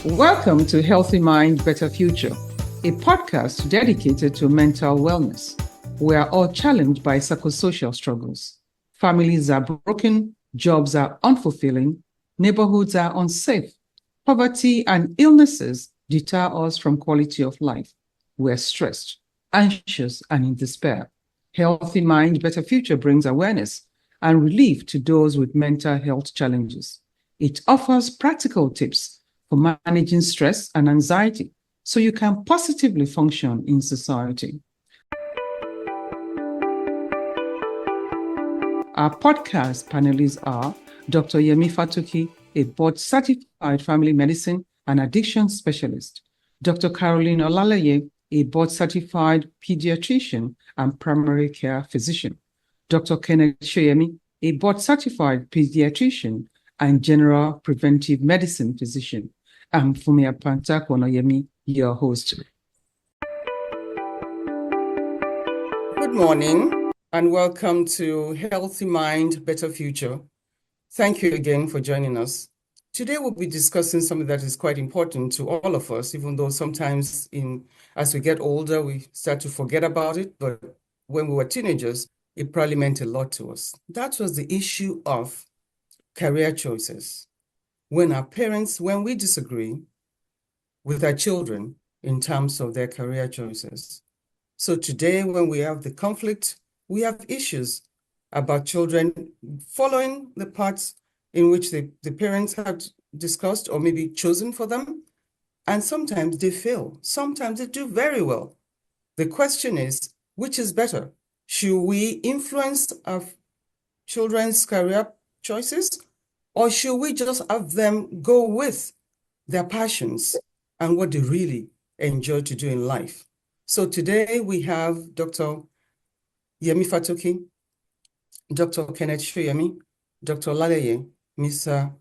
Welcome to Healthy Mind, Better Future, a podcast dedicated to mental wellness. We are all challenged by psychosocial struggles. Families are broken, jobs are unfulfilling, neighborhoods are unsafe. Poverty and illnesses deter us from quality of life. We're stressed, anxious, and in despair. Healthy Mind, Better Future brings awareness and relief to those with mental health challenges. It offers practical tips for managing stress and anxiety so you can positively function in society. Our podcast panelists are Dr. Adeyemi Fatoki, a board-certified family medicine and addiction specialist, Dr. Olaleye, a board-certified pediatrician and primary care physician, Dr. Kenneth Soyemi, a board-certified pediatrician and general preventive medicine physician. I'm Funmi Apantaku, your host. Good morning and welcome to Healthy Mind, Better Future. Thank you again for joining us. Today we'll be discussing something that is quite important to all of us, even though sometimes as we get older, we start to forget about it. But when we were teenagers, it probably meant a lot to us. That was the issue of career choices. When we disagree with our children in terms of their career choices. So today, when we have the conflict, we have issues about children following the paths in which the parents have discussed or maybe chosen for them. And sometimes they fail. Sometimes they do very well. The question is, which is better? Should we influence our children's career choices, or should we just have them go with their passions and what they really enjoy to do in life? So today we have Dr. Adeyemi Fatoki, Dr. Kenneth Soyemi, Dr. Olaleye, Mr.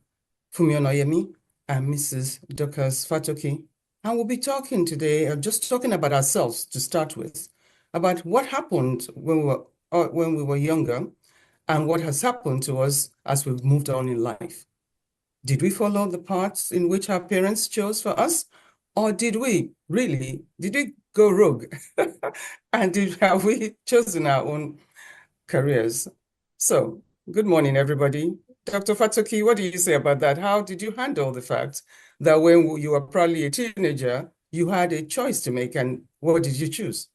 Funmi Onayemi, and Mrs. Dorcas Fatoki. And we'll be talking today, just talking about ourselves to start with, about what happened when we were younger and what has happened to us as we've moved on in life. Did we follow the paths in which our parents chose for us? Or did we go rogue? And have we chosen our own careers? So, good morning, everybody. Dr. Fatoki, what do you say about that? How did you handle the fact that when you were probably a teenager, you had a choice to make, and what did you choose?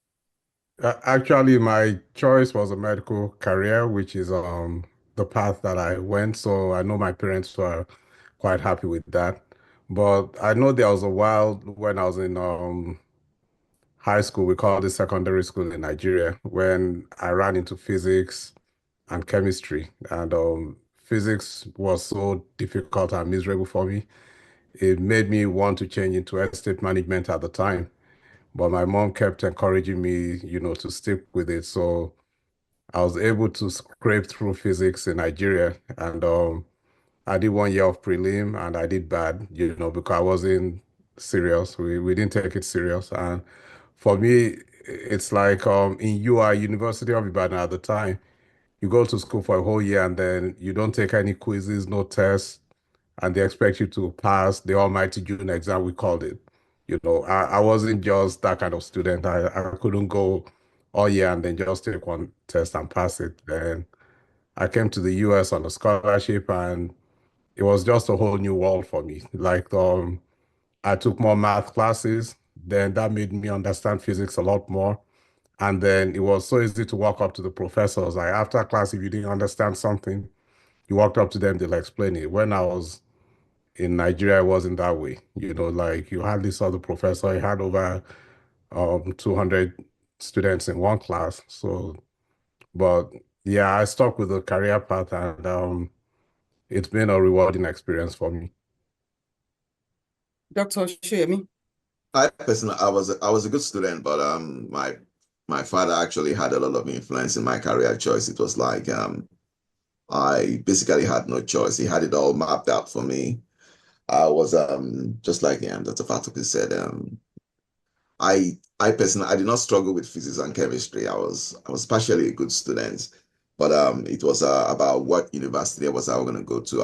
Actually, my choice was a medical career, which is the path that I went. So I know my parents were quite happy with that. But I know there was a while when I was in high school, we called it secondary school in Nigeria, when I ran into physics and chemistry. And physics was so difficult and miserable for me. It made me want to change into estate management at the time. But my mom kept encouraging me, to stick with it. So I was able to scrape through physics in Nigeria. And I did 1 year of prelim and I did bad, because I wasn't serious. We didn't take it serious. And for me, it's like in UI, University of Ibadan at the time, you go to school for a whole year and then you don't take any quizzes, no tests, and they expect you to pass the almighty June exam, we called it. I wasn't just that kind of student. I couldn't go all year and then just take one test and pass it. Then I came to the US on a scholarship and it was just a whole new world for me. Like I took more math classes, then that made me understand physics a lot more. And then it was so easy to walk up to the professors. Like after class, if you didn't understand something, you walked up to them, they'll explain it. When I was in Nigeria, it wasn't that way. Like you hardly saw the professor. He had over 200 students in one class. So, but yeah, I stuck with the career path and it's been a rewarding experience for me. Dr. Soyemi. I personally, I was a good student, but my father actually had a lot of influence in my career choice. It was like I basically had no choice. He had it all mapped out for me. I was just like Dr. Fatoki said, I personally I did not struggle with physics and chemistry. I was partially a good student, but it was about what university I was going to go to.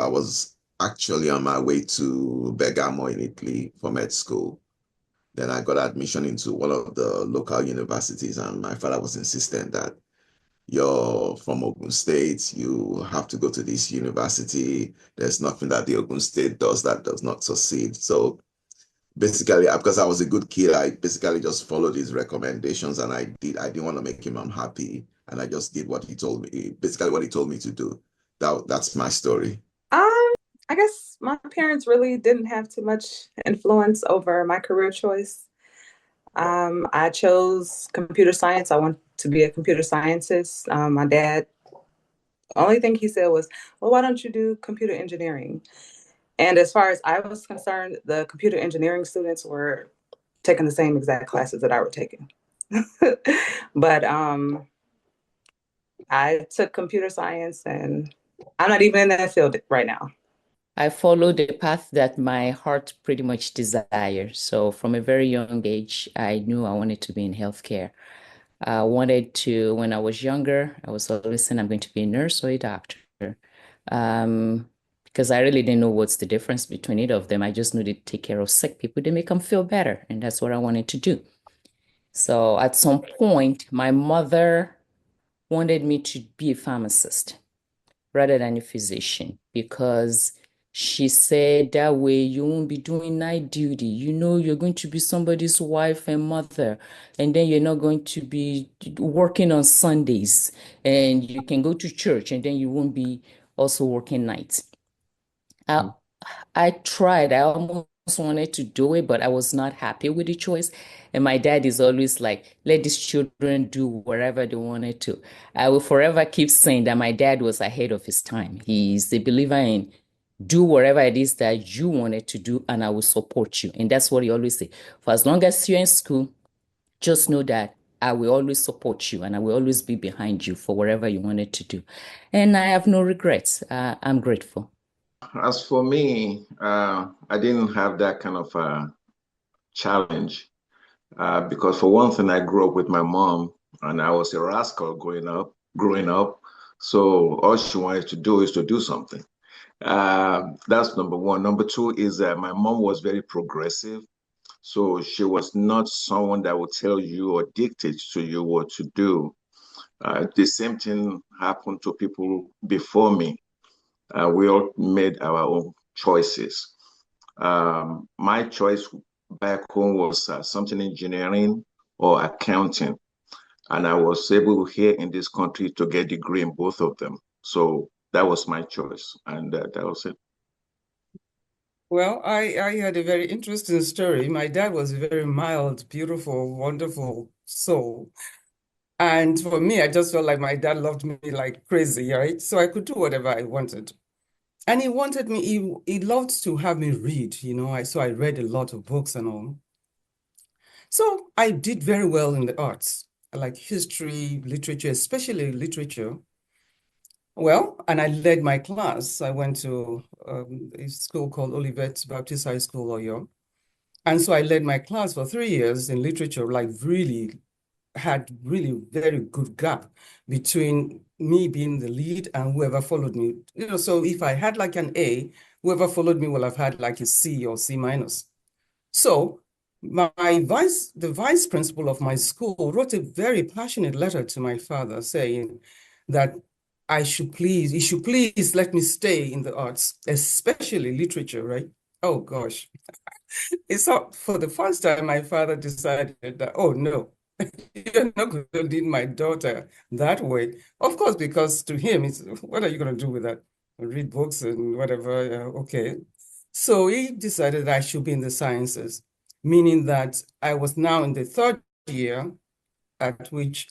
actually on my way to Bergamo in Italy for med school. Then I got admission into one of the local universities, and my father was insistent that you're from Ogun State, you have to go to this university. There's nothing that the Ogun State does that does not succeed. So basically, because I was a good kid, I basically just followed his recommendations, and I didn't want to make him unhappy, and I just did what he told me, basically what he told me to do. That's my story. I guess my parents really didn't have too much influence over my career choice. I chose computer science. I want to be a computer scientist. My dad, only thing he said was, well, why don't you do computer engineering? And as far as I was concerned, the computer engineering students were taking the same exact classes that I were taking. But I took computer science, and I'm not even in that field right now. I followed the path that my heart pretty much desired. So from a very young age, I knew I wanted to be in healthcare. I wanted to, when I was younger, I was always saying I'm going to be a nurse or a doctor. Because I really didn't know what's the difference between either of them. I just knew they take care of sick people, they make them feel better. And that's what I wanted to do. So at some point, my mother wanted me to be a pharmacist rather than a physician, because she said that way you won't be doing night duty. You know, you're going to be somebody's wife and mother, and then you're not going to be working on Sundays, and you can go to church, and then you won't be also working nights. I tried. I almost wanted to do it, but I was not happy with the choice. And my dad is always like, let these children do whatever they wanted to. I will forever keep saying that my dad was ahead of his time. He's a believer in do whatever it is that you wanted to do, and I will support you. And that's what he always say. For as long as you're in school, just know that I will always support you, and I will always be behind you for whatever you wanted to do. And I have no regrets. I'm grateful. As for me, I didn't have that kind of challenge because for one thing, I grew up with my mom, and I was a rascal growing up. So all she wanted to do is to do something. That's number one. Number two is that my mom was very progressive. So she was not someone that would tell you or dictate to you what to do. The same thing happened to people before me. We all made our own choices. My choice back home was something engineering or accounting. And I was able here in this country to get a degree in both of them. So that was my choice. And that was it. Well, I had a very interesting story. My dad was a very mild, beautiful, wonderful soul. And for me, I just felt like my dad loved me like crazy, right? So I could do whatever I wanted. And he wanted me, he loved to have me read, you know. So I read a lot of books and all. So I did very well in the arts, like history, literature, especially literature. Well, and I led my class. I went to a school called Olivet Baptist High School, Oyo. And so I led my class for 3 years in literature, like really had really very good gap between me being the lead and whoever followed me. You know, so if I had like an A, whoever followed me will have had like a C or C minus. So the vice principal of my school wrote a very passionate letter to my father saying that he should please let me stay in the arts, especially literature, right? Oh gosh. It's so for the first time, my father decided that, oh no, you're not going to lead my daughter that way. Of course, because to him, it's what are you going to do with that? Read books and whatever. Okay. So he decided that I should be in the sciences, meaning that I was now in the third year at which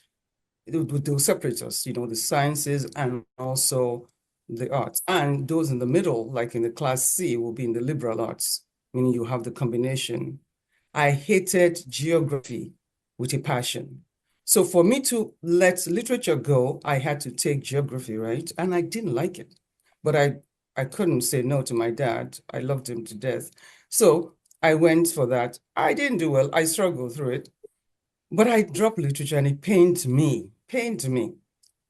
they'll separate us, you know, the sciences and also the arts. And those in the middle, like in the class C, will be in the liberal arts, meaning you have the combination. I hated geography with a passion. So for me to let literature go, I had to take geography, right? And I didn't like it, but I couldn't say no to my dad. I loved him to death. So I went for that. I didn't do well. I struggled through it, but I dropped literature and it pained me.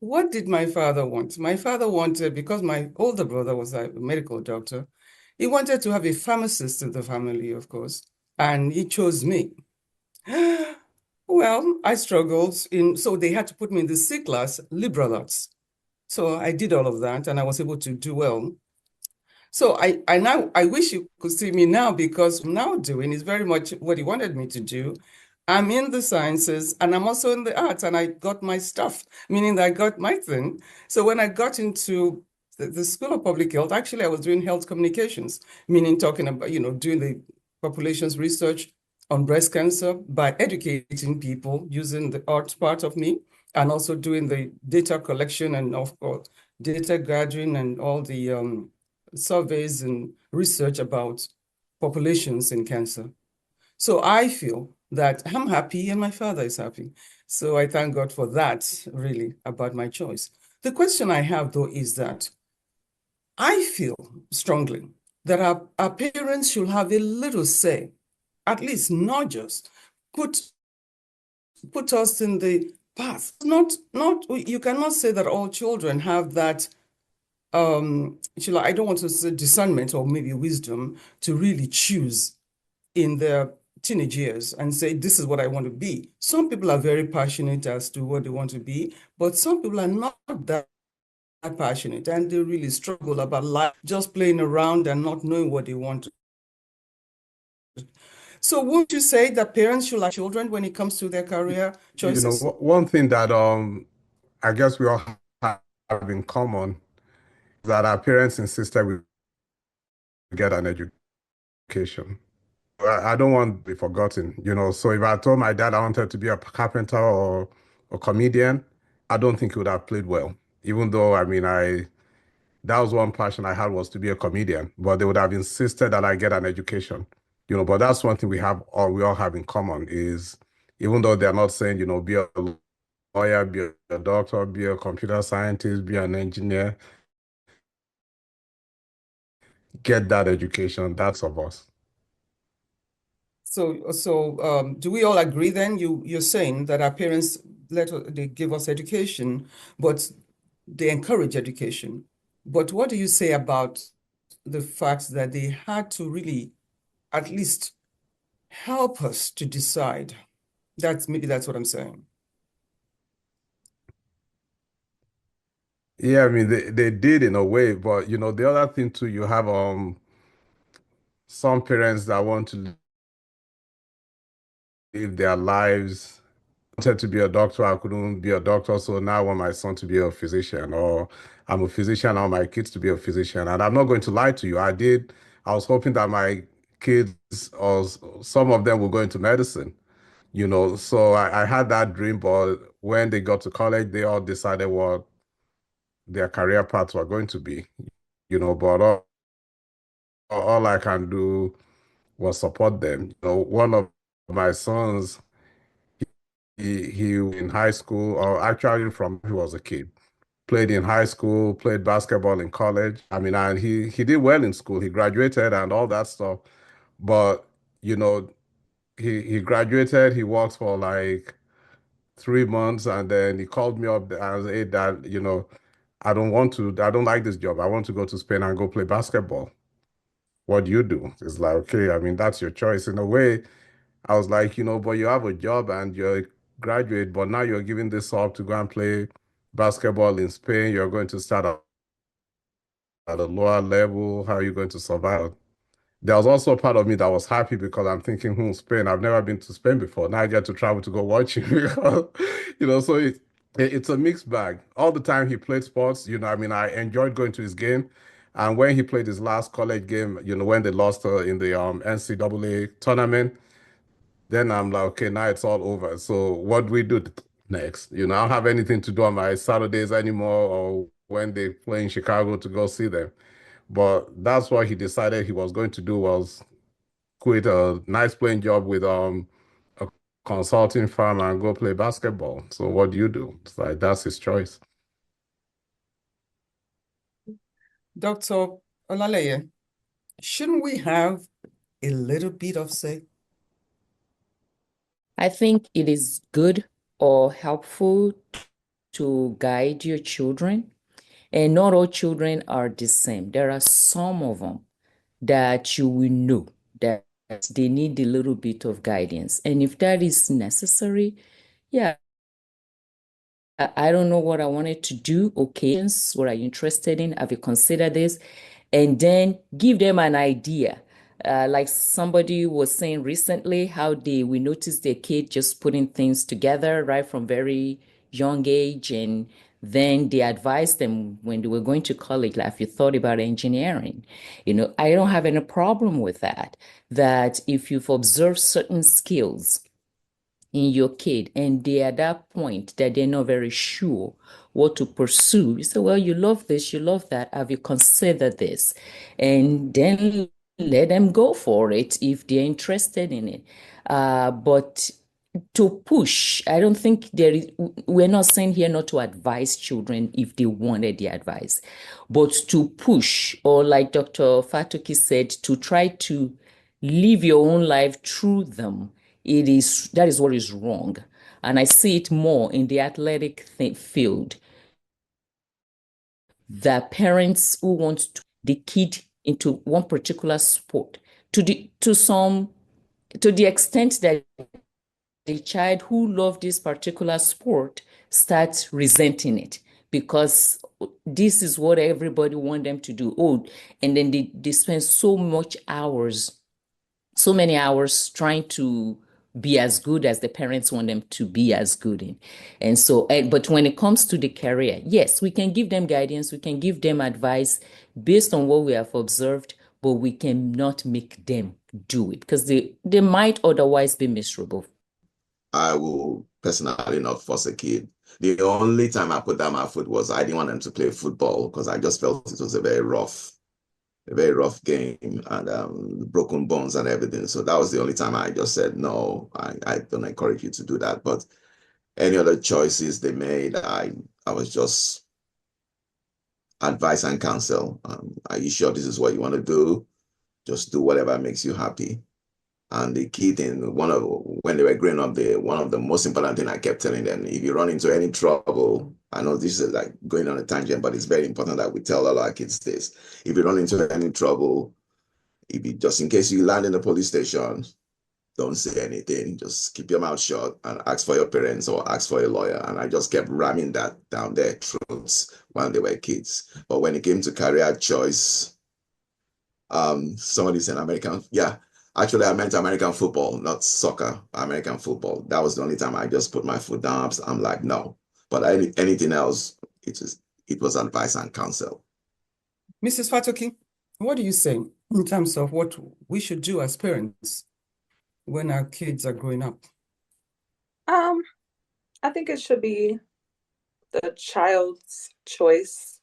What did my father want? My father wanted, because my older brother was a medical doctor, He wanted to have a pharmacist in the family, of course, and he chose me. Well, I struggled so they had to put me in the C class, liberal arts. So I did all of that and I was able to do well. So I wish you could see me now, because what I'm now doing is very much what he wanted me to do. I'm in the sciences and I'm also in the arts, and I got my stuff, meaning that I got my thing. So when I got into the School of Public Health, actually I was doing health communications, meaning talking about, doing the population's research on breast cancer by educating people using the art part of me, and also doing the data collection and of course data gathering and all the surveys and research about populations in cancer. So I feel that I'm happy and my father is happy. So I thank God for that, really, about my choice. The question I have, though, is that I feel strongly that our parents should have a little say, at least not just put us in the path. You cannot say that all children have that I don't want to say discernment or maybe wisdom to really choose in their teenage years and say, this is what I want to be. Some people are very passionate as to what they want to be, but some people are not that passionate and they really struggle about life, just playing around and not knowing what they want. So won't you say that parents should like children when it comes to their career choices? One thing that I guess we all have in common is that our parents insisted we get an education. I don't want to be forgotten, So if I told my dad I wanted to be a carpenter or a comedian, I don't think he would have played well. Even though, that was one passion I had, was to be a comedian, but they would have insisted that I get an education, But that's one thing we all have in common is, even though they're not saying, be a lawyer, be a doctor, be a computer scientist, be an engineer, get that education. That's of us. So do we all agree then? You're saying that our parents they give us education, but they encourage education. But what do you say about the fact that they had to really at least help us to decide? That's what I'm saying. Yeah, they did in a way, but the other thing too, you have some parents that want to live their lives. I wanted to be a doctor, I couldn't be a doctor, so now I want my son to be a physician, or I'm a physician, I want my kids to be a physician. And I'm not going to lie to you, I was hoping that my kids, or some of them, will go into medicine. So I had that dream, but when they got to college, they all decided what their career paths were going to be, but all I can do was support them. One of my sons, he in high school, or actually from he was a kid, played in high school, played basketball in college. And he did well in school. He graduated and all that stuff. But, he graduated, he worked for like 3 months, and then he called me up and said, "Hey, Dad, I don't like this job. I want to go to Spain and go play basketball. What do you do?" It's like, okay, that's your choice. In a way, I was like, but you have a job and you're a graduate, but now you're giving this up to go and play basketball in Spain. You're going to start at a lower level. How are you going to survive? There was also a part of me that was happy, because I'm thinking, Spain, I've never been to Spain before. Now I get to travel to go watch him. So it's a mixed bag. All the time he played sports, I enjoyed going to his game. And when he played his last college game, when they lost in the NCAA tournament, then I'm like, okay, now it's all over. So what do we do next? I don't have anything to do on my Saturdays anymore, or when they play in Chicago, to go see them. But that's what he decided he was going to do, was quit a nice playing job with a consulting firm and go play basketball. So what do you do? It's like, that's his choice. Dr. Olaleye, shouldn't we have a little bit of say? I think it is good or helpful to guide your children. And not all children are the same. There are some of them that you will know that they need a little bit of guidance. And if that is necessary, yeah, I don't know what I wanted to do. Okay, what are you interested in? Have you considered this? And then give them an idea. Like somebody was saying recently, how we noticed their kid just putting things together right from very young age. And then they advised them when they were going to college, like if you thought about engineering, I don't have any problem with that. That if you've observed certain skills in your kid and they're at that point that they're not very sure what to pursue, you say, well, you love this, you love that, have you considered this? And then let them go for it if they're interested in it. But to push, I don't think we're not saying here not to advise children if they wanted the advice, but to push, or like Dr. Fatoki said, to try to live your own life through them. That is what is wrong. And I see it more in the athletic field. The parents who want the kid into one particular sport to the extent that the child who loved this particular sport starts resenting it because this is what everybody wants them to do. Oh, and then they spend so many hours trying to be as good as the parents want them to be as good in. And so, but when it comes to the career, yes, we can give them guidance, we can give them advice based on what we have observed, but we cannot make them do it because they might otherwise be miserable. I will personally not force a kid. The only time I put down my foot was I didn't want them to play football because I just felt it was a very rough game and broken bones and everything. So that was the only time I just said, no, I don't encourage you to do that. But any other choices they made, I was just advice and counsel. Are you sure this is what you want to do? Just do whatever makes you happy. And the key thing, when they were growing up, one of the most important thing I kept telling them, if you run into any trouble, I know this is like going on a tangent, but it's very important that we tell all our kids this. If you run into any trouble, just in case you land in the police station, don't say anything. Just keep your mouth shut and ask for your parents or ask for a lawyer. And I just kept ramming that down their throats when they were kids. But when it came to career choice, somebody said American, yeah. Actually, I meant American football, not soccer, American football. That was the only time I just put my foot down. I'm like, no. But anything else, it was advice and counsel. Mrs. Fatoki, what do you say in terms of what we should do as parents when our kids are growing up? I think it should be the child's choice,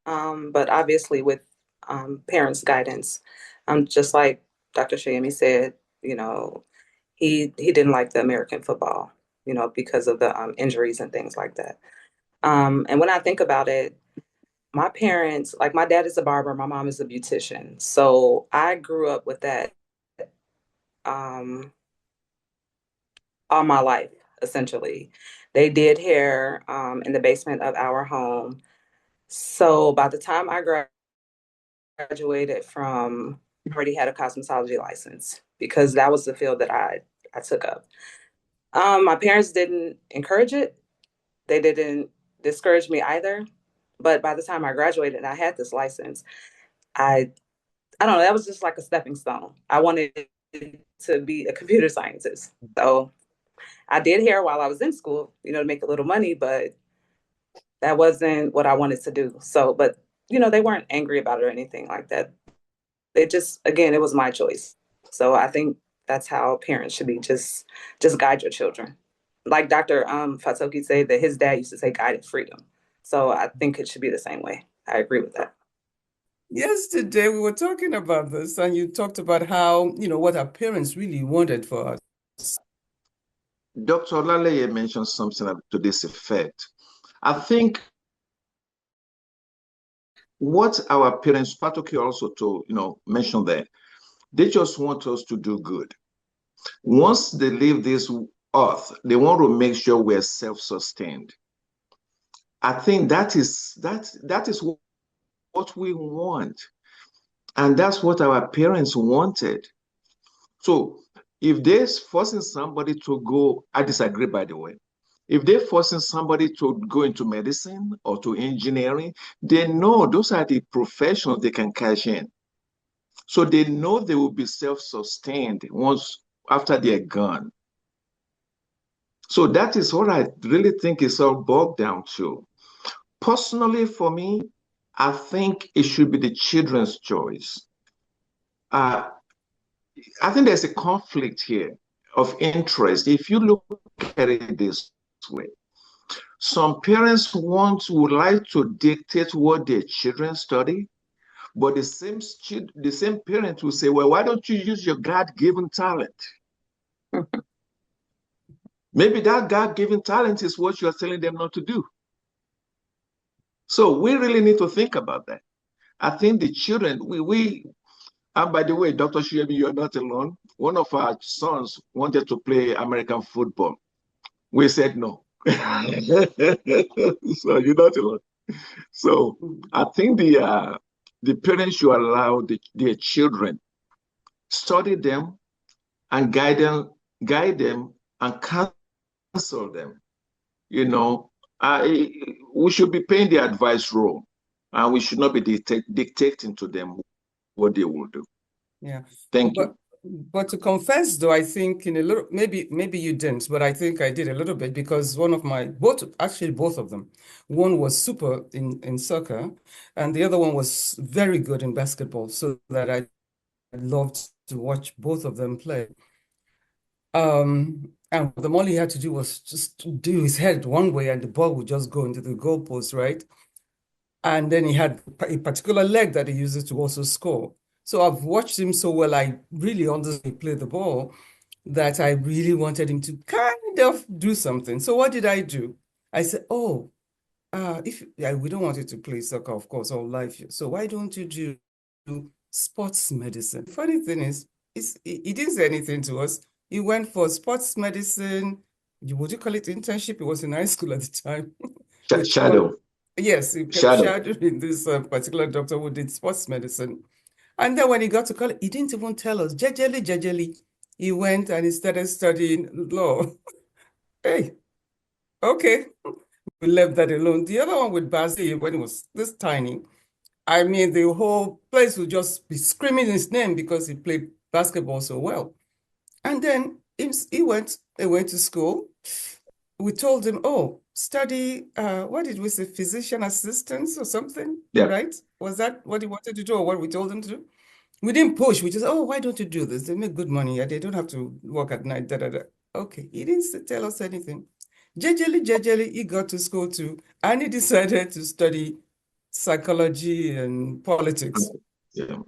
but obviously with parents' guidance. Just like Dr. Soyemi said, he didn't like the American football, because of the injuries and things like that. And when I think about it, my parents, like my dad is a barber, my mom is a beautician. So I grew up with that all my life, essentially. They did hair in the basement of our home. So by the time I graduated from, I already had a cosmetology license because that was the field that I took up. My parents didn't encourage it. They didn't discourage me either. But by the time I graduated and I had this license, I don't know, that was just like a stepping stone. I wanted to be a computer scientist. So I did hair while I was in school, to make a little money, but that wasn't what I wanted to do. So, but, they weren't angry about it or anything like that. They just, again, it was my choice. So I think that's how parents should be. Just guide your children. Like Dr. Fatoki said that his dad used to say guided freedom. So I think it should be the same way. I agree with that. Yesterday, we were talking about this, and you talked about how, what our parents really wanted for us. Dr. Olaleye mentioned something to this effect. I think what our parents, Fatoki also mentioned there, they just want us to do good. Once they leave this earth, they want to make sure we're self-sustained. I think that is what we want. And that's what our parents wanted. So if they're forcing somebody to go, I disagree, by the way. If they're forcing somebody to go into medicine or to engineering, they know those are the professions they can cash in. So they know they will be self-sustained once after they're gone. So that is what I really think is all boiled down to. Personally, for me, I think it should be the children's choice. I think there's a conflict here of interest. If you look at it this way, some parents would like to dictate what their children study, but the same parent will say, well, why don't you use your God-given talent? Maybe that God-given talent is what you're telling them not to do. So we really need to think about that. I think the children, and by the way, Dr. Soyemi, you're not alone. One of our sons wanted to play American football. We said no. So you're not alone. So I think the parents should allow their children study them and guide them and counsel them. You know, we should be playing the advice role, and we should not be dictating to them what they will do. Yeah. Thank you. But to confess, though, I think in a little, maybe you didn't, but I think I did a little bit, because both of them, one was super in soccer, and the other one was very good in basketball, so that I loved to watch both of them play. And all he had to do was just do his head one way, and the ball would just go into the goalpost, right? And then he had a particular leg that he uses to also score. So I've watched him so well, I really understand play the ball, that I really wanted him to kind of do something. So what did I do? I said, oh, we don't want you to play soccer, of course, all life. So why don't you do sports medicine? Funny thing is, he didn't say anything to us. He went for sports medicine. Would you call it internship? He was in high school at the time. Shadow. Yes, he kept shadowing this particular doctor who did sports medicine. And then when he got to college, he didn't even tell us. Jejely. He went and he started studying law. Hey, okay. We left that alone. The other one with Basil, when he was this tiny, I mean, the whole place would just be screaming his name because he played basketball so well. And then he went to school. We told him, oh, study, what did we say, physician assistants or something, right? Was that what he wanted to do, or what we told him to do? We didn't push. We just, oh, why don't you do this? They make good money. They don't have to work at night. Okay, he didn't tell us anything. Jejely, he got to school too, and he decided to study psychology and politics. Yeah.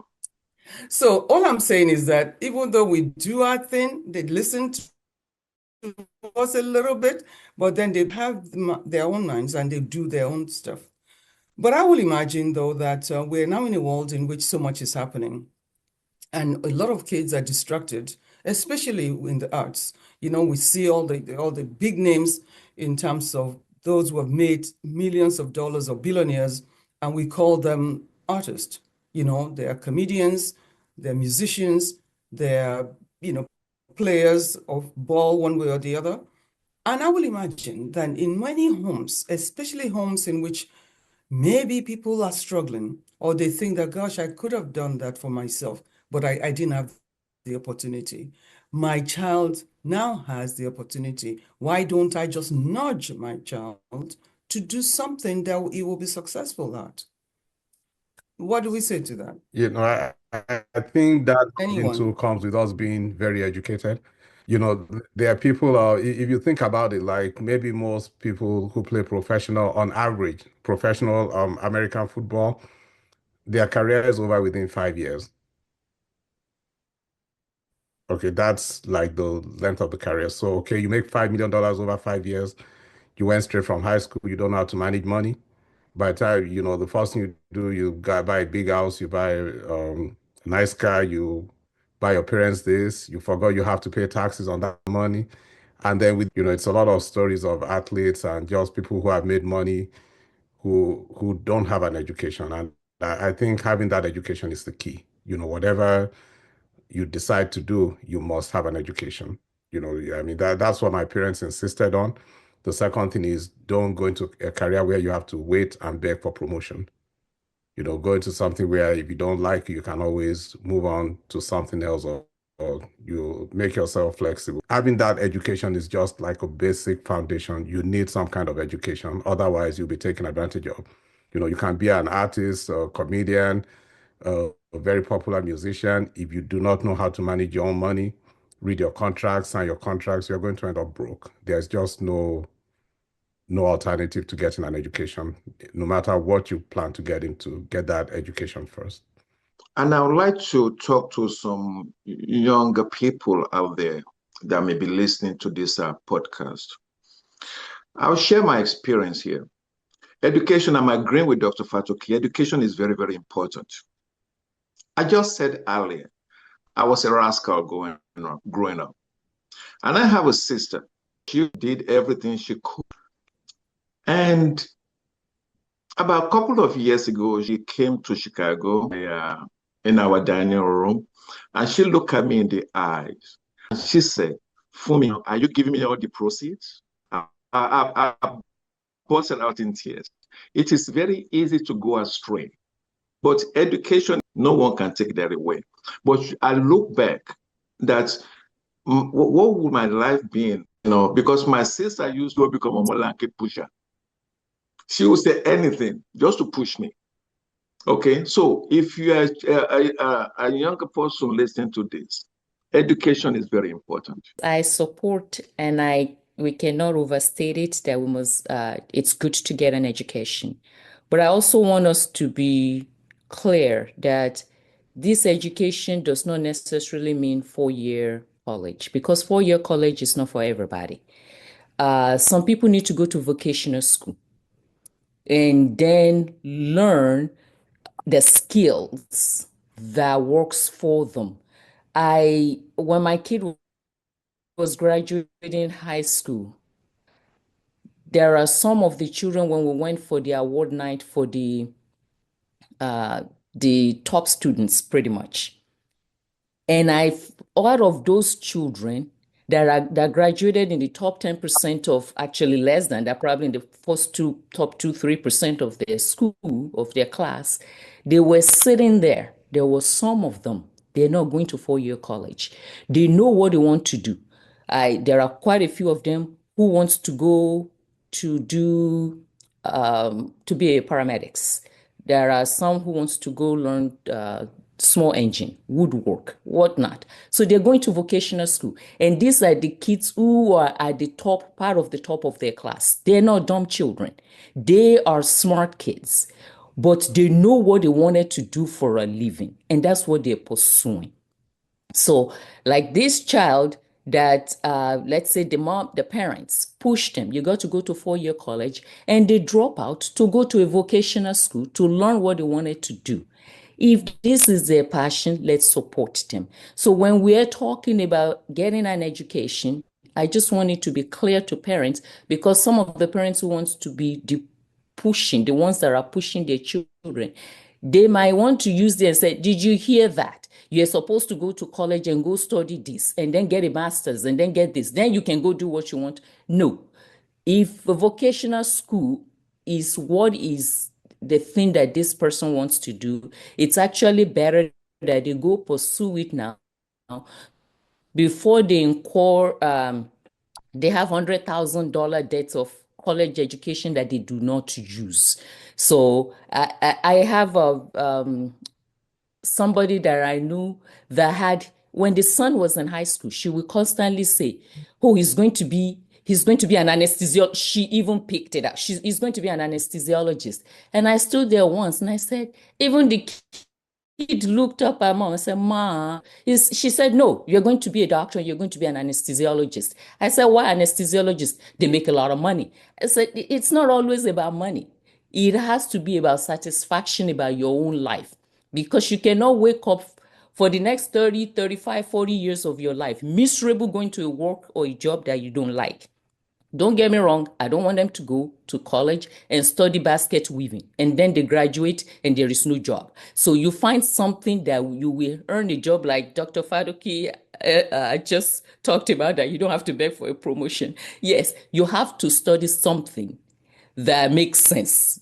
So all I'm saying is that even though we do our thing, they listen to us a little bit, but then they have their own minds and they do their own stuff. But I will imagine, though, that we're now in a world in which so much is happening. And a lot of kids are distracted, especially in the arts. You know, we see all the big names in terms of those who have made millions of dollars or billionaires, and we call them artists. You know, they are comedians, they're musicians, they're, players of ball one way or the other. And I will imagine that in many homes, especially homes in which maybe people are struggling, or they think that, gosh, I could have done that for myself, but I didn't have the opportunity. My child now has the opportunity. Why don't I just nudge my child to do something that he will be successful at? What do we say to that? You know, I think that into comes with us being very educated. You know, there are people, if you think about it, like maybe most people who play professional, on average, professional American football, their career is over within 5 years. Okay, that's like the length of the career. So, okay, you make $5 million over 5 years. You went straight from high school. You don't know how to manage money. By the time, the first thing you do, you buy a big house, you buy a nice car, you buy your parents this, you forgot you have to pay taxes on that money. And then it's a lot of stories of athletes and just people who have made money who don't have an education. And I think having that education is the key. whatever you decide to do, you must have an education. I mean, that's what my parents insisted on. The second thing is, don't go into a career where you have to wait and beg for promotion. Go into something where if you don't like it, you can always move on to something else, or you make yourself flexible. Having that education is just like a basic foundation. You need some kind of education. Otherwise, you'll be taken advantage of. You can be an artist, a comedian, a very popular musician. If you do not know how to manage your own money, read your contracts, sign your contracts, you're going to end up broke. There's just no alternative to getting an education. No matter what you plan to get into, get that education first. And I would like to talk to some younger people out there that may be listening to this podcast. I'll share my experience here. Education, I'm agreeing with Dr. Fatoki. Education is very, very important. I just said earlier, I was a rascal growing up. And I have a sister. She did everything she could. And about a couple of years ago, she came to Chicago in our dining room, and she looked at me in the eyes. And she said, "Funmi, are you giving me all the proceeds?" I busted out in tears. It is very easy to go astray, but education, no one can take that away. But I look back that what would my life be? Because my sister used to become a Molanke pusher. She would say anything just to push me. Okay, so if you are a younger person listening to this, education is very important. I support, and we cannot overstate it, that we must, it's good to get an education. But I also want us to be clear that this education does not necessarily mean 4-year college, because 4-year college is not for everybody. Some people need to go to vocational school and then learn the skills that works for them. When my kid was graduating high school, there are some of the children, when we went for the award night for the top students, pretty much. And out of those children that graduated in the top 10% of, actually less than that, probably in the first top 2-3% of their school, of their class, they were sitting there. There were some of them, they're not going to 4-year college. They know what they want to do. There are quite a few of them who wants to go to do, to be a paramedics. There are some who wants to go learn small engine, woodwork, whatnot. So they're going to vocational school. And these are the kids who are at the top, part of the top of their class. They're not dumb children. They are smart kids, but they know what they wanted to do for a living. And that's what they're pursuing. So like this child that, let's say the parents pushed them, you got to go to 4-year college, and they drop out to go to a vocational school to learn what they wanted to do. If this is their passion, let's support them. So when we're talking about getting an education, I just want it to be clear to parents, because some of the parents who want to be the ones that are pushing their children, they might want to use this and say, did you hear that? You're supposed to go to college and go study this and then get a master's and then get this. Then you can go do what you want. No. If a vocational school is what is the thing that this person wants to do, it's actually better that they go pursue it now before they incur, they have $100,000 debts of college education that they do not use. So I have somebody that I knew that had, when the son was in high school, she would constantly say, oh, he's going to be an anesthesiologist. She even picked it up. He's going to be an anesthesiologist. And I stood there once and I said, even the kid looked up at mom and said, Ma, she said, no, you're going to be a doctor. You're going to be an anesthesiologist. I said, why anesthesiologist? They make a lot of money. I said, it's not always about money. It has to be about satisfaction about your own life, because you cannot wake up for the next 30, 35, 40 years of your life miserable going to a work or a job that you don't like. Don't get me wrong, I don't want them to go to college and study basket weaving and then they graduate and there is no job. So you find something that you will earn a job like Dr. Fatoki just talked about, that you don't have to beg for a promotion. Yes, you have to study something that makes sense.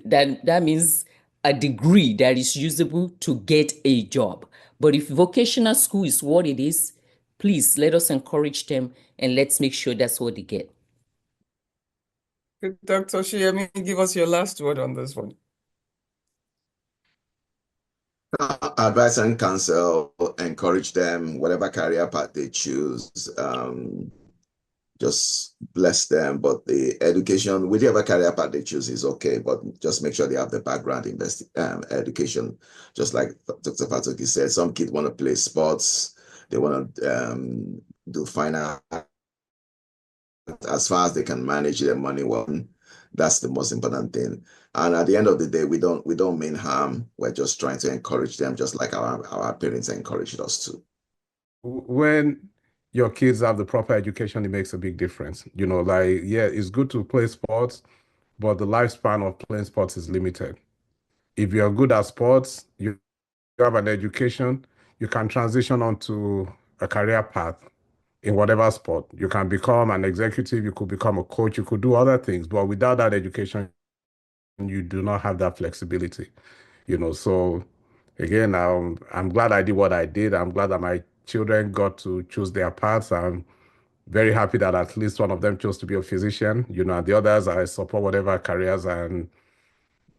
That means a degree that is usable to get a job. But if vocational school is what it is, please let us encourage them and let's make sure that's what they get. Dr. Soyemi, give us your last word on this one. Advice and counsel, encourage them, whatever career path they choose. Just bless them. But the education, whichever career path they choose is okay, but just make sure they have the background education. Just like Dr. Fatoki said, some kids want to play sports, they want to do fine art. As far as they can manage their money well, that's the most important thing. And at the end of the day, we don't mean harm. We're just trying to encourage them, just like our parents encouraged us to. When your kids have the proper education, it makes a big difference. Like, yeah, it's good to play sports, but the lifespan of playing sports is limited. If you're good at sports, you have an education, you can transition onto a career path in whatever sport. You can become an executive, you could become a coach, you could do other things, but without that education, you do not have that flexibility. So again, I'm glad I did what I did. I'm glad that my children got to choose their paths. I'm very happy that at least one of them chose to be a physician, and the others, I support whatever careers, and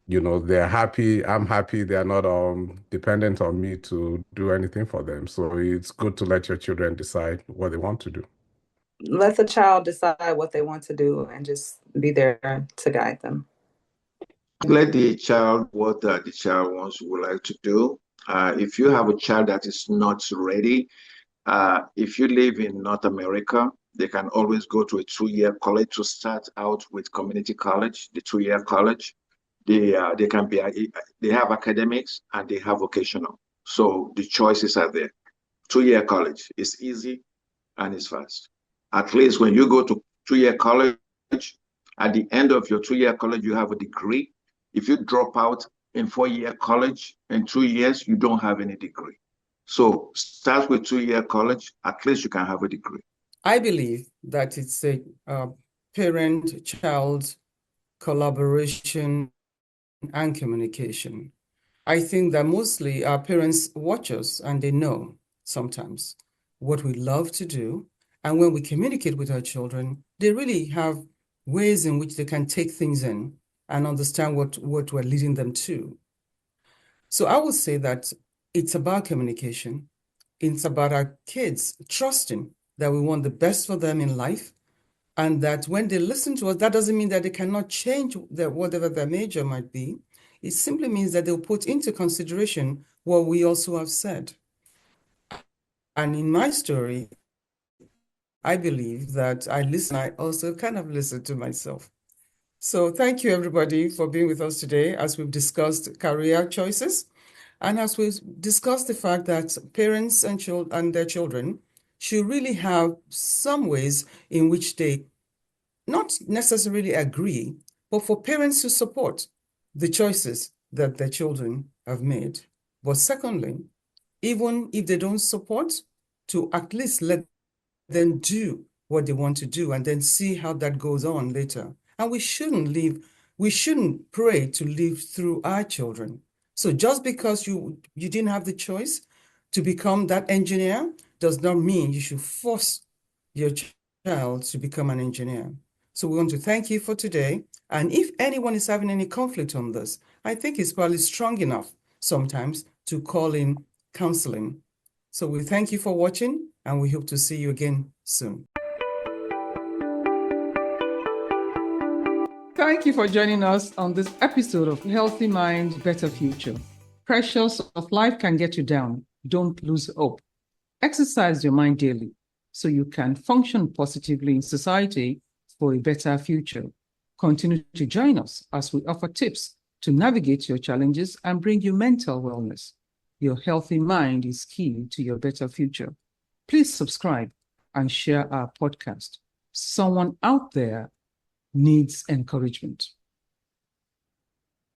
they're happy. I'm happy. They're not dependent on me to do anything for them. So it's good to let your children decide what they want to do. Let the child decide what they want to do and just be there to guide them. Let the child what the child would like to do. If you have a child that is not ready, if you live in North America, they can always go to a 2-year college to start out with community college, the 2-year college. They have academics and they have vocational. So the choices are there. 2-year college is easy and it's fast. At least when you go to 2-year college, at the end of your 2-year college, you have a degree. If you drop out in 4-year college, in 2 years, you don't have any degree. So start with 2-year college, at least you can have a degree. I believe that it's a parent-child collaboration and communication. I think that mostly our parents watch us and they know sometimes what we love to do. And when we communicate with our children, they really have ways in which they can take things in and understand what we're leading them to. So I would say that it's about communication. It's about our kids trusting that we want the best for them in life, and that when they listen to us, that doesn't mean that they cannot change whatever their major might be. It simply means that they'll put into consideration what we also have said. And in my story, I believe that I also kind of listen to myself. So thank you, everybody, for being with us today as we've discussed career choices and as we've discussed the fact that parents and their children should really have some ways in which they not necessarily agree, but for parents to support the choices that their children have made. But secondly, even if they don't support, to at least let them do what they want to do and then see how that goes on later. And we shouldn't pray to live through our children. So just because you didn't have the choice to become that engineer does not mean you should force your child to become an engineer. So we want to thank you for today. And if anyone is having any conflict on this, I think it's probably strong enough sometimes to call in counseling. So we thank you for watching, and we hope to see you again soon. Thank you for joining us on this episode of Healthy Mind, Better Future. Pressures of life can get you down. Don't lose hope. Exercise your mind daily so you can function positively in society for a better future. Continue to join us as we offer tips to navigate your challenges and bring you mental wellness. Your healthy mind is key to your better future. Please subscribe and share our podcast. someone out there needs encouragement.